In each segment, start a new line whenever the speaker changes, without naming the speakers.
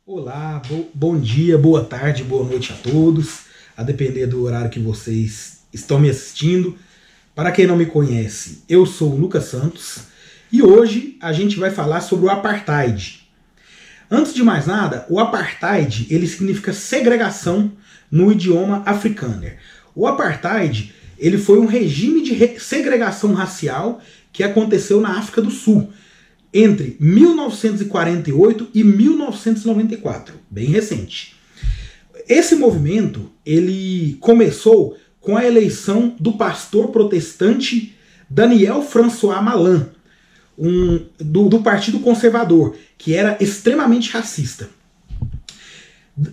Olá, bom dia, boa tarde, boa noite a todos, a depender do horário que vocês estão me assistindo. Para quem não me conhece, eu sou o Lucas Santos e hoje a gente vai falar sobre o Apartheid. Antes de mais nada, o Apartheid ele significa segregação no idioma africâner. O Apartheid ele foi um regime de segregação racial que aconteceu na África do Sul entre 1948 e 1994, bem recente. Esse movimento ele começou com a eleição do pastor protestante Daniel François Malan, do Partido Conservador, que era extremamente racista.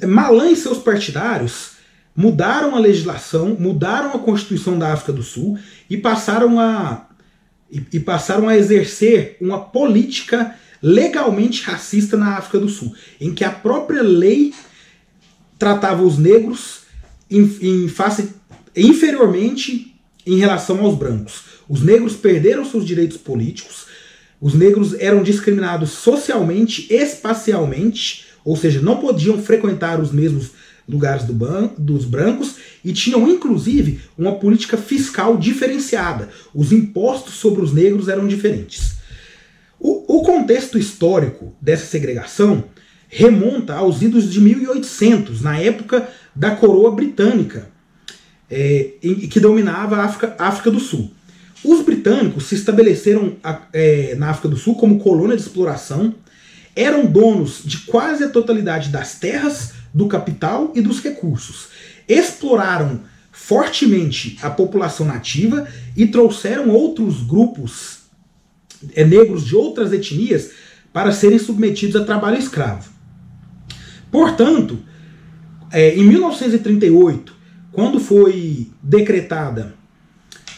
Malan e seus partidários mudaram a legislação, mudaram a Constituição da África do Sul e passaram a exercer uma política legalmente racista na África do Sul, em que a própria lei tratava os negros inferiormente em relação aos brancos. Os negros perderam seus direitos políticos, os negros eram discriminados socialmente, espacialmente, ou seja, não podiam frequentar os mesmos lugares dos brancos e tinham inclusive uma política fiscal diferenciada. Os impostos sobre os negros eram diferentes. O contexto histórico dessa segregação remonta aos idos de 1800, na época da coroa britânica, que dominava a África do Sul. Os britânicos se estabeleceram na África do Sul como colônia de exploração, eram donos de quase a totalidade das terras, do capital e dos recursos. Exploraram fortemente a população nativa e trouxeram outros grupos negros de outras etnias para serem submetidos a trabalho escravo. Portanto, em 1938, quando foi decretada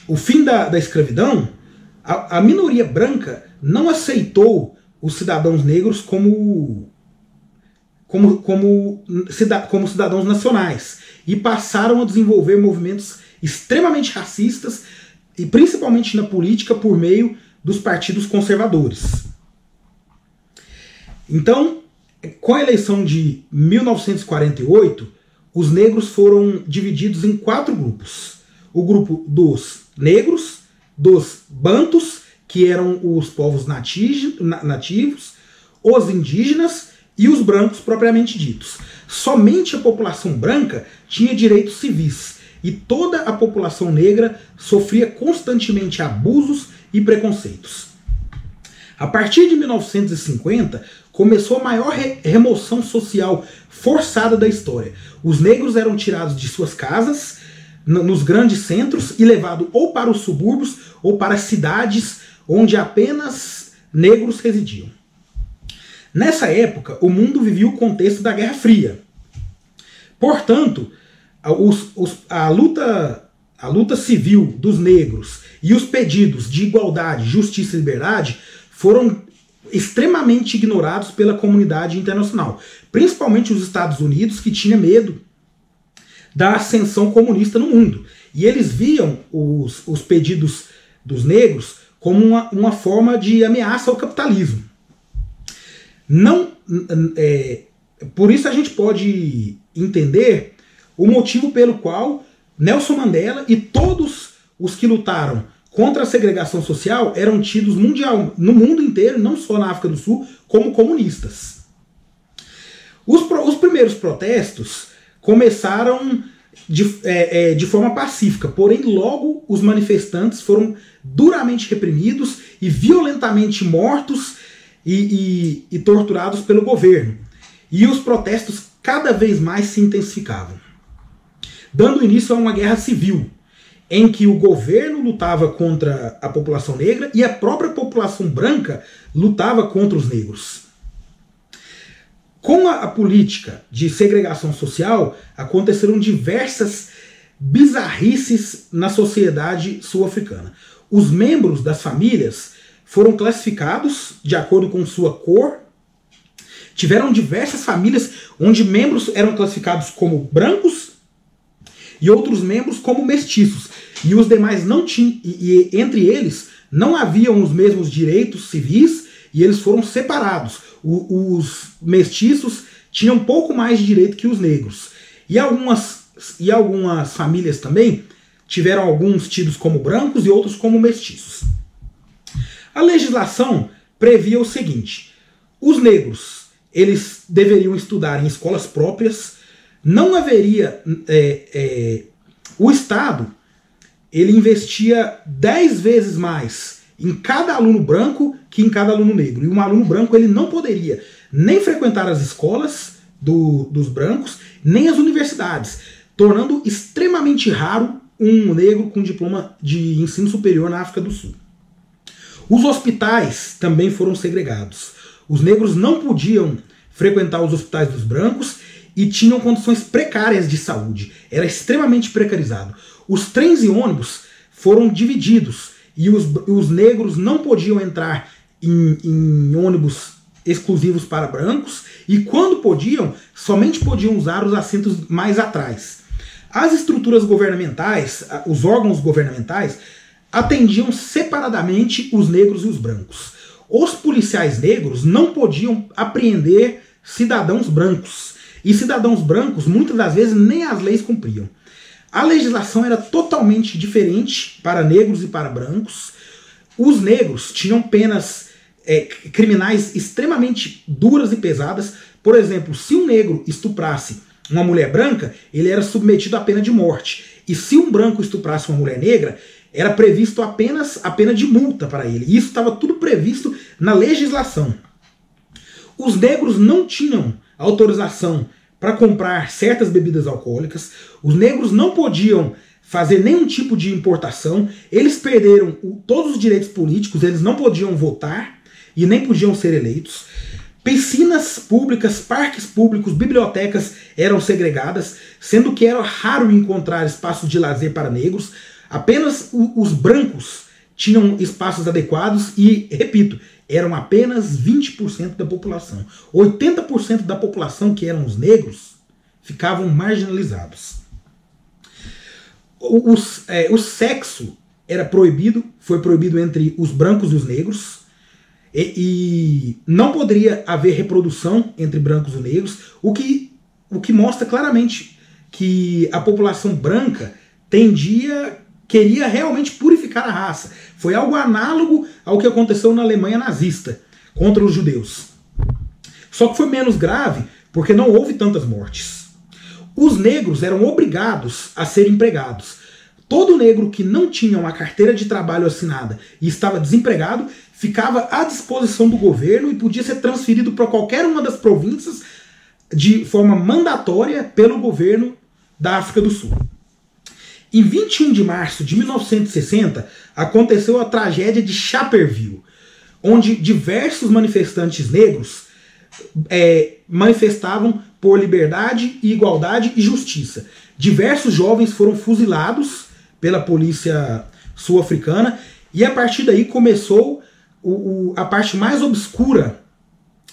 o fim da escravidão, a minoria branca não aceitou os cidadãos negros como cidadãos nacionais e passaram a desenvolver movimentos extremamente racistas e principalmente na política por meio dos partidos conservadores. Então, com a eleição de 1948, os negros foram divididos em 4 grupos. O grupo dos negros, dos bantus, que eram os povos nativos, os indígenas e os brancos propriamente ditos. Somente a população branca tinha direitos civis e toda a população negra sofria constantemente abusos e preconceitos. A partir de 1950, começou a maior remoção social forçada da história. Os negros eram tirados de suas casas, nos grandes centros, e levados ou para os subúrbios ou para cidades onde apenas negros residiam. Nessa época, o mundo vivia o contexto da Guerra Fria. Portanto, a luta civil dos negros e os pedidos de igualdade, justiça e liberdade foram extremamente ignorados pela comunidade internacional, principalmente os Estados Unidos, que tinha medo da ascensão comunista no mundo. E eles viam os pedidos dos negros como uma forma de ameaça ao capitalismo. Por isso a gente pode entender o motivo pelo qual Nelson Mandela e todos os que lutaram contra a segregação social eram tidos no mundo inteiro, não só na África do Sul, como comunistas. Os primeiros protestos começaram de forma pacífica, porém logo os manifestantes foram duramente reprimidos e violentamente mortos e torturados pelo governo. E os protestos cada vez mais se intensificavam, dando início a uma guerra civil, em que o governo lutava contra a população negra e a própria população branca lutava contra os negros. Com a política de segregação social, aconteceram diversas bizarrices na sociedade sul-africana. Os membros das famílias foram classificados de acordo com sua cor. Tiveram diversas famílias onde membros eram classificados como brancos e outros membros como mestiços. E os demais não tinham, e entre eles não haviam os mesmos direitos civis e eles foram separados. Os mestiços tinham um pouco mais de direito que os negros. E algumas famílias também tiveram alguns tidos como brancos e outros como mestiços. A legislação previa o seguinte: os negros eles deveriam estudar em escolas próprias, não haveria... o Estado ele investia 10 vezes mais em cada aluno branco que em cada aluno negro. E um aluno branco ele não poderia nem frequentar as escolas dos brancos, nem as universidades, tornando extremamente raro um negro com diploma de ensino superior na África do Sul. Os hospitais também foram segregados. Os negros não podiam frequentar os hospitais dos brancos e tinham condições precárias de saúde. Era extremamente precarizado. Os trens e ônibus foram divididos e os negros não podiam entrar em ônibus exclusivos para brancos e quando podiam, somente podiam usar os assentos mais atrás. As estruturas governamentais, os órgãos governamentais, atendiam separadamente os negros e os brancos. Os policiais negros não podiam apreender cidadãos brancos. E cidadãos brancos, muitas das vezes, nem as leis cumpriam. A legislação era totalmente diferente para negros e para brancos. Os negros tinham penas criminais extremamente duras e pesadas. Por exemplo, se um negro estuprasse uma mulher branca, ele era submetido à pena de morte. E se um branco estuprasse uma mulher negra, era previsto apenas a pena de multa para ele. E isso estava tudo previsto na legislação. Os negros não tinham autorização para comprar certas bebidas alcoólicas. Os negros não podiam fazer nenhum tipo de importação. Eles perderam todos os direitos políticos, eles não podiam votar e nem podiam ser eleitos. Piscinas públicas, parques públicos, bibliotecas eram segregadas, sendo que era raro encontrar espaços de lazer para negros. Apenas os brancos tinham espaços adequados e, repito, eram apenas 20% da população. 80% da população, que eram os negros, ficavam marginalizados. O sexo era proibido, foi proibido entre os brancos e os negros, e não poderia haver reprodução entre brancos e negros, o que mostra claramente que a população branca queria realmente purificar a raça. Foi algo análogo ao que aconteceu na Alemanha nazista contra os judeus. Só que foi menos grave porque não houve tantas mortes. Os negros eram obrigados a ser empregados. Todo negro que não tinha uma carteira de trabalho assinada e estava desempregado ficava à disposição do governo e podia ser transferido para qualquer uma das províncias de forma mandatória pelo governo da África do Sul. Em 21 de março de 1960, aconteceu a tragédia de Sharpeville, onde diversos manifestantes negros manifestavam por liberdade, igualdade e justiça. Diversos jovens foram fuzilados pela polícia sul-africana e a partir daí começou a parte mais obscura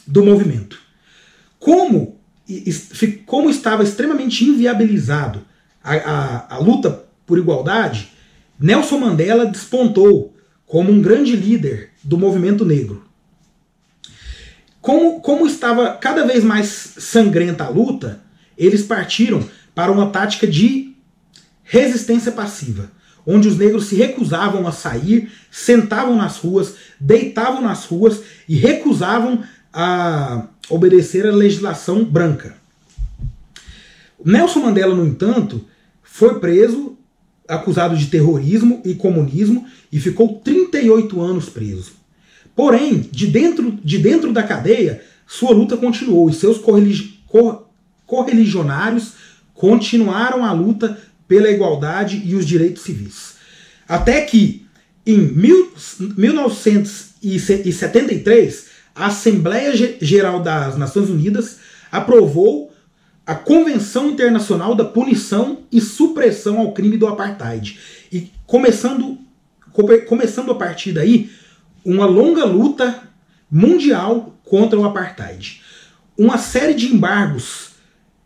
do movimento. Como estava extremamente inviabilizado a luta por igualdade, Nelson Mandela despontou como um grande líder do movimento negro. Como estava cada vez mais sangrenta a luta, eles partiram para uma tática de resistência passiva, onde os negros se recusavam a sair, sentavam nas ruas, deitavam nas ruas e recusavam a obedecer à legislação branca. Nelson Mandela, no entanto, foi preso, acusado de terrorismo e comunismo, e ficou 38 anos preso. Porém, de dentro da cadeia, sua luta continuou e seus correligionários continuaram a luta pela igualdade e os direitos civis. Até que, em 1973, a Assembleia Geral das Nações Unidas aprovou a Convenção Internacional da Punição e Supressão ao Crime do Apartheid. E começando a partir daí, uma longa luta mundial contra o Apartheid. Uma série de embargos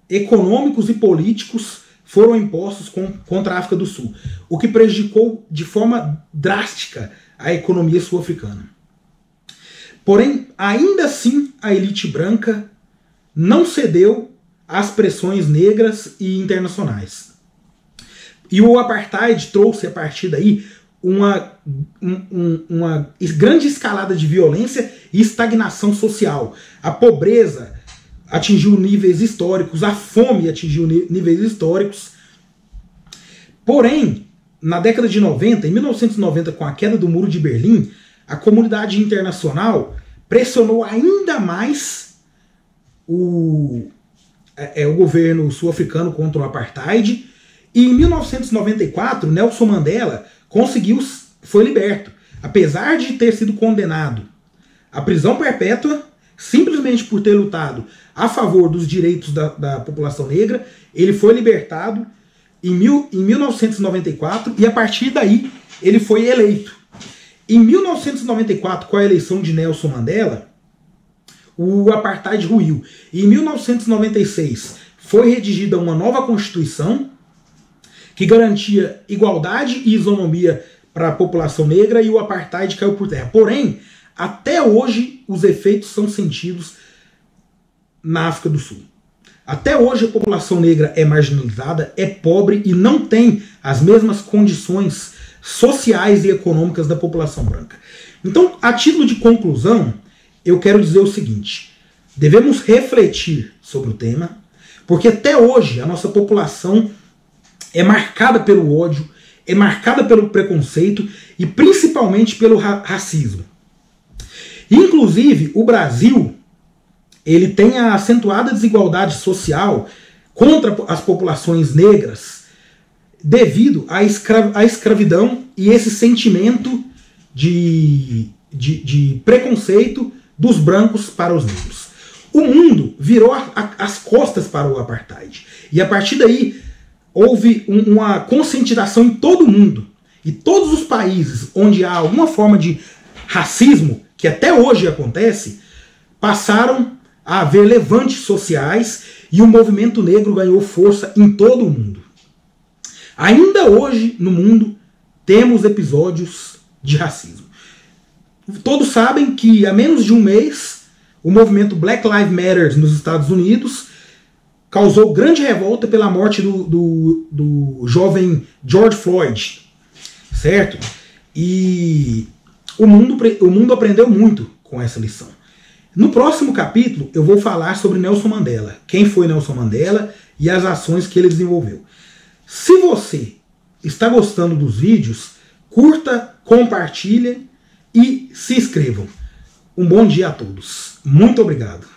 econômicos e políticos foram impostos contra a África do Sul, o que prejudicou de forma drástica a economia sul-africana. Porém, ainda assim, a elite branca não cedeu às pressões negras e internacionais. E o apartheid trouxe a partir daí uma grande escalada de violência e estagnação social. A pobreza atingiu níveis históricos, a fome atingiu níveis históricos. Porém, na década de 90, em 1990, com a queda do Muro de Berlim, a comunidade internacional pressionou ainda mais o governo sul-africano contra o apartheid. E em 1994, Nelson Mandela foi liberto, apesar de ter sido condenado à prisão perpétua, simplesmente por ter lutado a favor dos direitos da população negra. Ele foi libertado em 1994 e a partir daí ele foi eleito. Em 1994, com a eleição de Nelson Mandela, o apartheid ruiu. Em 1996 foi redigida uma nova Constituição que garantia igualdade e isonomia para a população negra e o apartheid caiu por terra. Porém, até hoje os efeitos são sentidos na África do Sul. Até hoje a população negra é marginalizada, é pobre e não tem as mesmas condições sociais e econômicas da população branca. Então, a título de conclusão, eu quero dizer o seguinte: devemos refletir sobre o tema, porque até hoje a nossa população é marcada pelo ódio, é marcada pelo preconceito e principalmente pelo racismo. Inclusive, o Brasil ele tem a acentuada desigualdade social contra as populações negras devido à escravidão e esse sentimento de preconceito dos brancos para os negros. O mundo virou as costas para o apartheid. E a partir daí houve uma conscientização em todo o mundo. E todos os países onde há alguma forma de racismo, que até hoje acontece, passaram a haver levantes sociais e o movimento negro ganhou força em todo o mundo. Ainda hoje, no mundo, temos episódios de racismo. Todos sabem que há menos de um mês, o movimento Black Lives Matter nos Estados Unidos causou grande revolta pela morte do jovem George Floyd, certo? E o mundo aprendeu muito com essa lição. No próximo capítulo eu vou falar sobre Nelson Mandela, quem foi Nelson Mandela e as ações que ele desenvolveu. Se você está gostando dos vídeos, curta, compartilhe e se inscrevam. Um bom dia a todos. Muito obrigado.